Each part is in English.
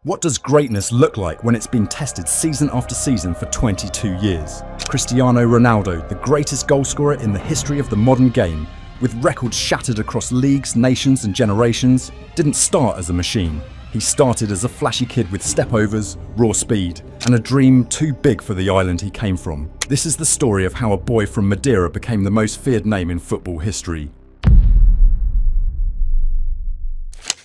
What does greatness look like when it's been tested season after season for 22 years? Cristiano Ronaldo, the greatest goalscorer in the history of the modern game, with records shattered across leagues, nations and generations, didn't start as a machine. He started as a flashy kid with stepovers, raw speed, and a dream too big for the island he came from. This is the story of how a boy from Madeira became the most feared name in football history.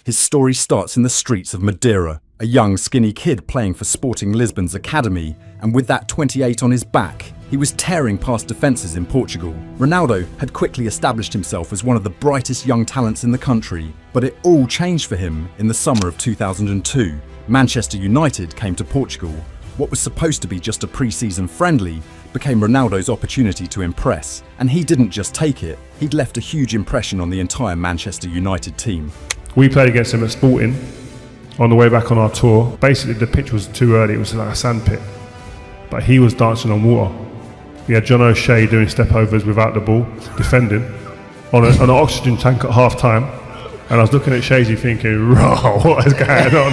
His story starts in the streets of Madeira, a young skinny kid playing for Sporting Lisbon's academy, and with that 28 on his back, he was tearing past defences in Portugal. Ronaldo had quickly established himself as one of the brightest young talents in the country, but it all changed for him in the summer of 2002. Manchester United came to Portugal. What was supposed to be just a pre-season friendly became Ronaldo's opportunity to impress, and he didn't just take it, he'd left a huge impression on the entire Manchester United team. We played against him at Sporting on the way back on our tour. Basically the pitch was too early, it was like a sand pit, but he was dancing on water. We had John O'Shea doing stepovers without the ball, defending, on an oxygen tank at half time, and I was looking at Shazy thinking, "Raw, what is going on?"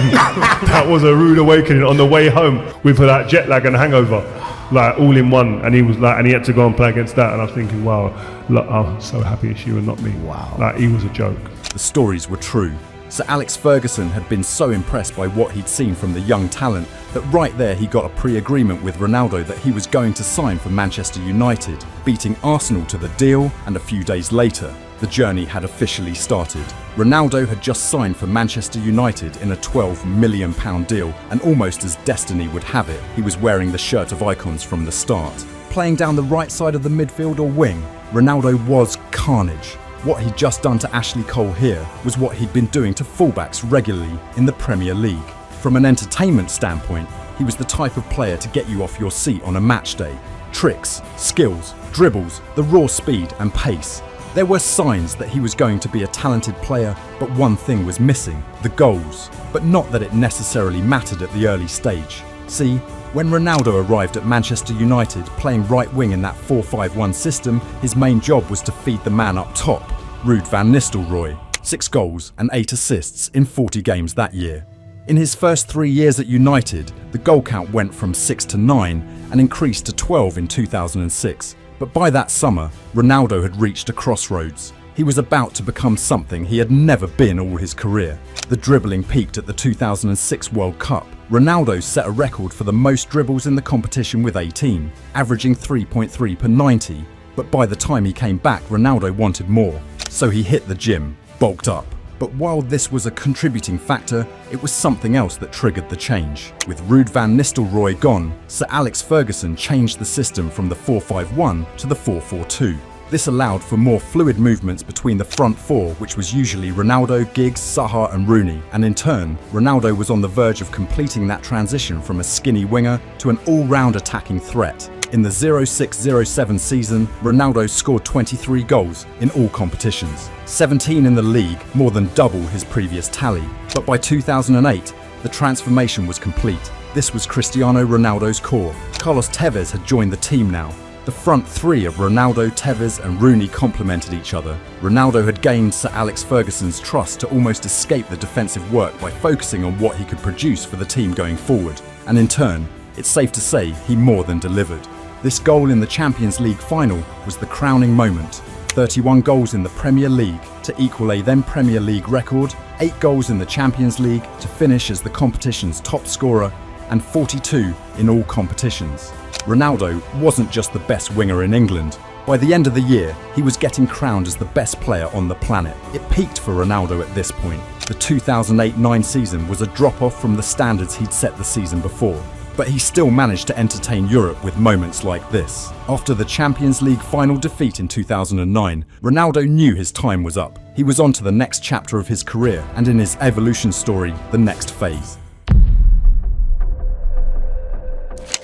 That was a rude awakening on the way home with that jet lag and hangover, like all in one, and he was like, and he had to go and play against that, and I was thinking, wow, look, I'm so happy it's you and not me. Wow. Like, he was a joke. The stories were true. Sir Alex Ferguson had been so impressed by what he'd seen from the young talent that right there he got a pre-agreement with Ronaldo that he was going to sign for Manchester United, beating Arsenal to the deal, and a few days later, the journey had officially started. Ronaldo had just signed for Manchester United in a £12 million deal, and almost as destiny would have it, he was wearing the shirt of icons from the start. Playing down the right side of the midfield or wing, Ronaldo was carnage. What he'd just done to Ashley Cole here was what he'd been doing to fullbacks regularly in the Premier League. From an entertainment standpoint, he was the type of player to get you off your seat on a match day. Tricks, skills, dribbles, the raw speed and pace. There were signs that he was going to be a talented player, but one thing was missing, the goals. But not that it necessarily mattered at the early stage. See, when Ronaldo arrived at Manchester United playing right wing in that 4-5-1 system, his main job was to feed the man up top, Ruud van Nistelrooy. 6 goals and 8 assists in 40 games that year. In his first 3 years at United, the goal count went from 6 to 9 and increased to 12 in 2006. But by that summer, Ronaldo had reached a crossroads. He was about to become something he had never been all his career. The dribbling peaked at the 2006 World Cup. Ronaldo set a record for the most dribbles in the competition with 18, averaging 3.3 per 90. But by the time he came back, Ronaldo wanted more. So he hit the gym, bulked up. But while this was a contributing factor, it was something else that triggered the change. With Ruud van Nistelrooy gone, Sir Alex Ferguson changed the system from the 4-5-1 to the 4-4-2. This allowed for more fluid movements between the front four, which was usually Ronaldo, Giggs, Zaha and Rooney, and in turn, Ronaldo was on the verge of completing that transition from a skinny winger to an all-round attacking threat. In the 06-07 season, Ronaldo scored 23 goals in all competitions, 17 in the league, more than double his previous tally. But by 2008, the transformation was complete. This was Cristiano Ronaldo's core. Carlos Tevez had joined the team now. The front three of Ronaldo, Tevez and Rooney complemented each other. Ronaldo had gained Sir Alex Ferguson's trust to almost escape the defensive work by focusing on what he could produce for the team going forward. And in turn, it's safe to say he more than delivered. This goal in the Champions League final was the crowning moment. 31 goals in the Premier League to equal a then Premier League record, 8 goals in the Champions League to finish as the competition's top scorer, and 42 in all competitions. Ronaldo wasn't just the best winger in England. By the end of the year, he was getting crowned as the best player on the planet. It peaked for Ronaldo at this point. The 2008-09 season was a drop-off from the standards he'd set the season before. But he still managed to entertain Europe with moments like this. After the Champions League final defeat in 2009, Ronaldo knew his time was up. He was on to the next chapter of his career, and in his evolution story, the next phase.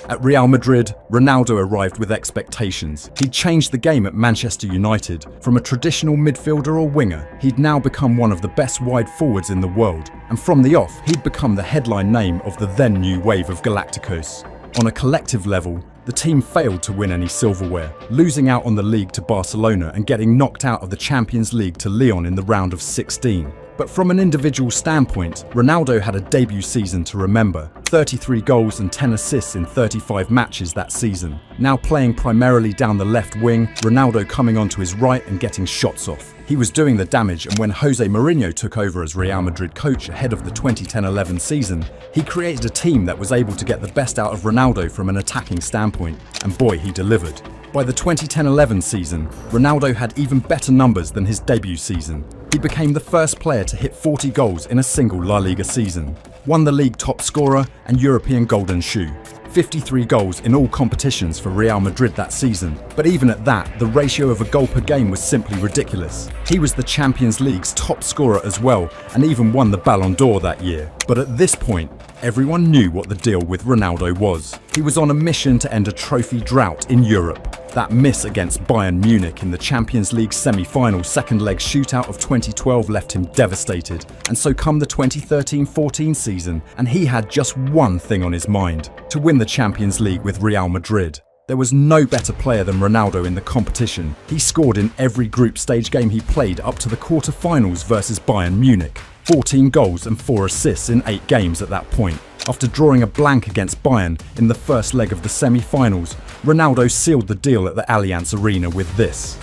At Real Madrid, Ronaldo arrived with expectations. He'd changed the game at Manchester United. From a traditional midfielder or winger, he'd now become one of the best wide forwards in the world. And from the off, he'd become the headline name of the then new wave of Galacticos. On a collective level, the team failed to win any silverware, losing out on the league to Barcelona and getting knocked out of the Champions League to Lyon in the round of 16. But from an individual standpoint, Ronaldo had a debut season to remember. 33 goals and 10 assists in 35 matches that season. Now playing primarily down the left wing, Ronaldo coming onto his right and getting shots off. He was doing the damage, and when Jose Mourinho took over as Real Madrid coach ahead of the 2010-11 season, he created a team that was able to get the best out of Ronaldo from an attacking standpoint, and boy, he delivered. By the 2010-11 season, Ronaldo had even better numbers than his debut season. He became the first player to hit 40 goals in a single La Liga season, won the league top scorer and European Golden Shoe. 53 goals in all competitions for Real Madrid that season, but even at that, the ratio of a goal per game was simply ridiculous. He was the Champions League's top scorer as well, and even won the Ballon d'Or that year. But at this point, everyone knew what the deal with Ronaldo was. He was on a mission to end a trophy drought in Europe. That miss against Bayern Munich in the Champions League semi-final second leg shootout of 2012 left him devastated, and so come the 2013-14 season, and he had just one thing on his mind: to win the Champions League with Real Madrid. There was no better player than Ronaldo in the competition. He scored in every group stage game he played up to the quarter-finals versus Bayern Munich. 14 goals and 4 assists in 8 games at that point. After drawing a blank against Bayern in the first leg of the semi-finals, Ronaldo sealed the deal at the Allianz Arena with this: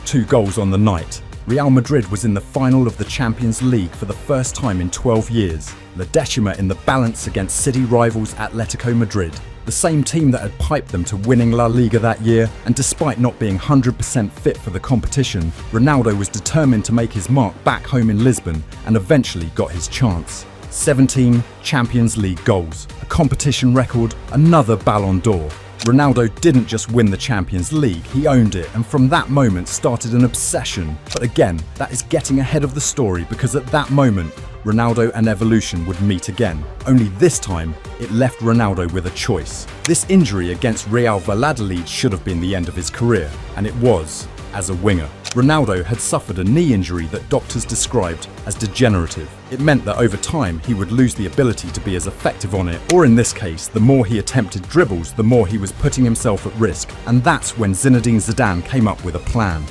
2 goals on the night. Real Madrid was in the final of the Champions League for the first time in 12 years. La Decima in the balance against city rivals Atletico Madrid, the same team that had piped them to winning La Liga that year, and despite not being 100% fit for the competition, Ronaldo was determined to make his mark back home in Lisbon and eventually got his chance. 17 Champions League goals, a competition record, another Ballon d'Or. Ronaldo didn't just win the Champions League, he owned it, and from that moment started an obsession. But again, that is getting ahead of the story, because at that moment, Ronaldo and evolution would meet again. Only this time, it left Ronaldo with a choice. This injury against Real Valladolid should have been the end of his career, and it was, as a winger. Ronaldo had suffered a knee injury that doctors described as degenerative. It meant that over time he would lose the ability to be as effective on it, or in this case, the more he attempted dribbles, the more he was putting himself at risk, and that's when Zinedine Zidane came up with a plan.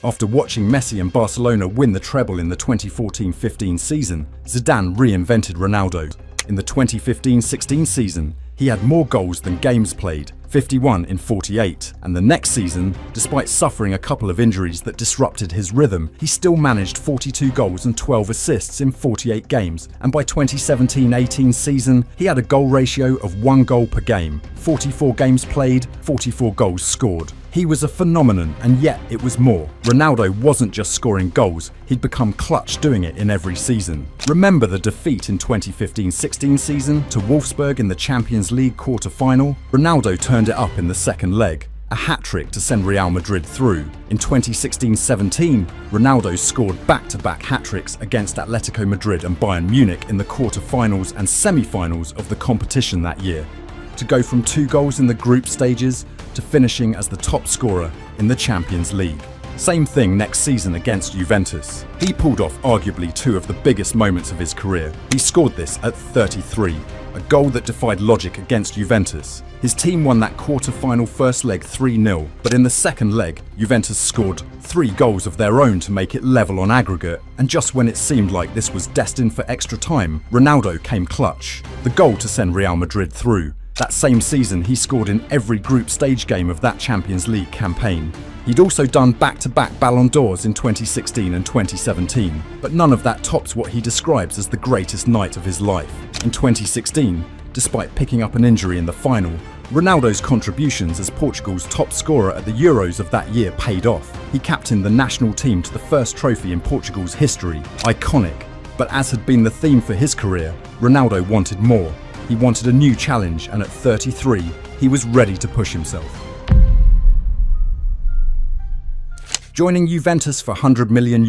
After watching Messi and Barcelona win the treble in the 2014-15 season, Zidane reinvented Ronaldo. In the 2015-16 season, he had more goals than games played, 51 in 48, and the next season, despite suffering a couple of injuries that disrupted his rhythm, he still managed 42 goals and 12 assists in 48 games, and by 2017-18 season, he had a goal ratio of 1 goal per game, 44 games played, 44 goals scored. He was a phenomenon, and yet it was more. Ronaldo wasn't just scoring goals, he'd become clutch doing it in every season. Remember the defeat in 2015-16 season to Wolfsburg in the Champions League quarter-final? Ronaldo turned it up in the second leg. A hat-trick to send Real Madrid through. In 2016-17, Ronaldo scored back-to-back hat-tricks against Atletico Madrid and Bayern Munich in the quarter-finals and semi-finals of the competition that year. To go from 2 goals in the group stages to finishing as the top scorer in the Champions League. Same thing next season against Juventus. He pulled off arguably 2 of the biggest moments of his career. He scored this at 33, a goal that defied logic against Juventus. His team won that quarter-final first leg 3-0, but in the second leg, Juventus scored 3 goals of their own to make it level on aggregate, and just when it seemed like this was destined for extra time, Ronaldo came clutch. The goal to send Real Madrid through. That same season, he scored in every group stage game of that Champions League campaign. He'd also done back-to-back Ballon d'Ors in 2016 and 2017, but none of that tops what he describes as the greatest night of his life. In 2016, despite picking up an injury in the final, Ronaldo's contributions as Portugal's top scorer at the Euros of that year paid off. He captained the national team to the first trophy in Portugal's history. Iconic. But as had been the theme for his career, Ronaldo wanted more. He wanted a new challenge, and at 33, he was ready to push himself. Joining Juventus for €100 million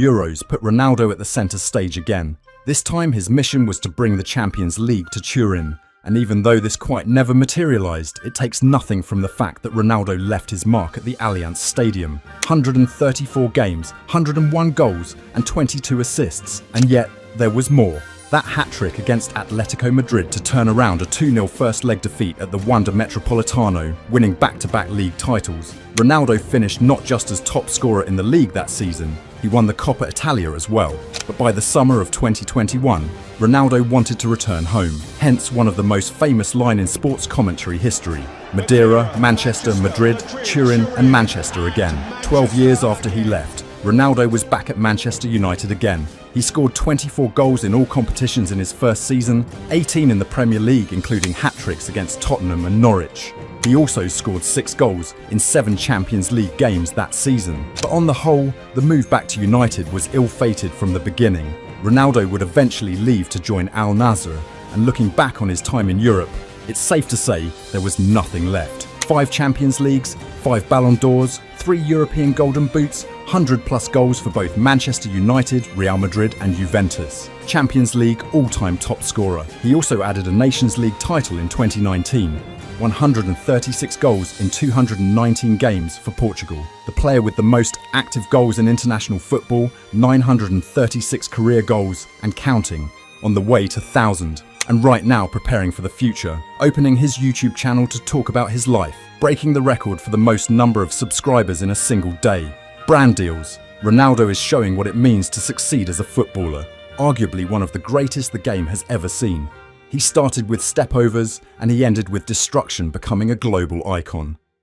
put Ronaldo at the centre stage again. This time his mission was to bring the Champions League to Turin, and even though this quite never materialised, it takes nothing from the fact that Ronaldo left his mark at the Allianz Stadium. 134 games, 101 goals and 22 assists, and yet there was more. That hat-trick against Atletico Madrid to turn around a 2-0 first-leg defeat at the Wanda Metropolitano, winning back-to-back league titles. Ronaldo finished not just as top scorer in the league that season, he won the Coppa Italia as well. But by the summer of 2021, Ronaldo wanted to return home, hence one of the most famous lines in sports commentary history. Madeira, Manchester, Madrid, Turin and Manchester again. 12 years after he left, Ronaldo was back at Manchester United again. He scored 24 goals in all competitions in his first season, 18 in the Premier League including hat-tricks against Tottenham and Norwich. He also scored 6 goals in 7 Champions League games that season. But on the whole, the move back to United was ill-fated from the beginning. Ronaldo would eventually leave to join Al Nassr, and looking back on his time in Europe, it's safe to say there was nothing left. 5 Champions Leagues, 5 Ballon d'Ors, 3 European Golden Boots, 100+ goals for both Manchester United, Real Madrid and Juventus. Champions League all-time top scorer. He also added a Nations League title in 2019. 136 goals in 219 games for Portugal. The player with the most active goals in international football, 936 career goals and counting, on the way to 1,000. And right now preparing for the future, opening his YouTube channel to talk about his life, breaking the record for the most number of subscribers in a single day. Brand deals. Ronaldo is showing what it means to succeed as a footballer, arguably one of the greatest the game has ever seen. He started with stepovers and he ended with destruction, becoming a global icon.